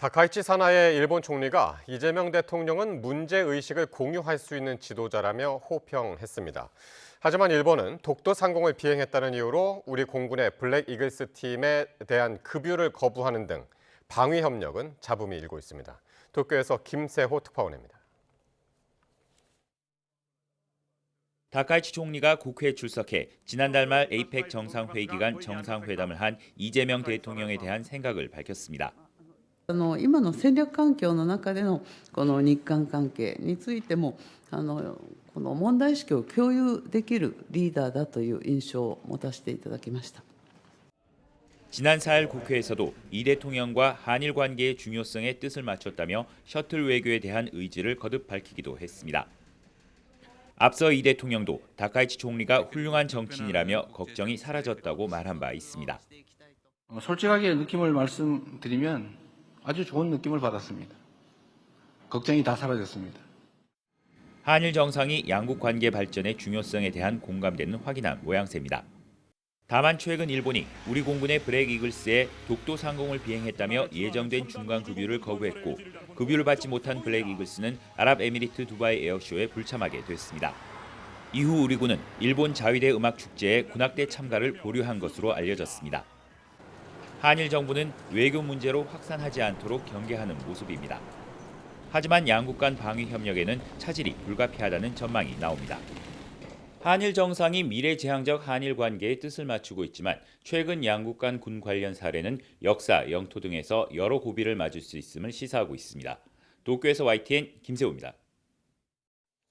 다카이치 사나의 일본 총리가 이재명 대통령은 문제의식을 공유할 수 있는 지도자라며 호평했습니다. 하지만 일본은 독도 상공을 비행했다는 이유로 우리 공군의 블랙 이글스 팀에 대한 급유를 거부하는 등 방위 협력은 잡음이 일고 있습니다. 도쿄에서 김세호 특파원입니다. 다카이치 총리가 국회에 출석해 지난달 말 에이펙 정상회의 기간 정상회담을 한 이재명 대통령에 대한 생각을 밝혔습니다. 今の戦略環境の中でのこの日韓関係についてもこの問題意識を共有できるリーダーだという印象を持たせていただきました。 지난 4일 국회에서도 이 대통령과 한일 관계의 중요성에 뜻을 맞췄다며 셔틀 외교에 대한 의지를 거듭 밝히기도 했습니다. 앞서 이 대통령도 다카이치 총리가 훌륭한 정치인이라며 걱정이 사라졌다고 말한 바 있습니다. 솔직하게 느낌을 말씀드리면 아주 좋은 느낌을 받았습니다. 걱정이 다 사라졌습니다. 한일 정상이 양국 관계 발전의 중요성에 대한 공감대는 확인한 모양새입니다. 다만 최근 일본이 우리 공군의 블랙 이글스에 독도 상공을 비행했다며 예정된 중간 급유를 거부했고 급유를 받지 못한 블랙 이글스는 아랍에미리트 두바이 에어쇼에 불참하게 됐습니다. 이후 우리 군은 일본 자위대 음악 축제에 군악대 참가를 보류한 것으로 알려졌습니다. 한일 정부는 외교 문제로 확산하지 않도록 경계하는 모습입니다. 하지만 양국 간 방위 협력에는 차질이 불가피하다는 전망이 나옵니다. 한일 정상이 미래지향적 한일 관계에 뜻을 맞추고 있지만 최근 양국 간 군 관련 사례는 역사, 영토 등에서 여러 고비를 맞을 수 있음을 시사하고 있습니다. 도쿄에서 YTN 김세호입니다.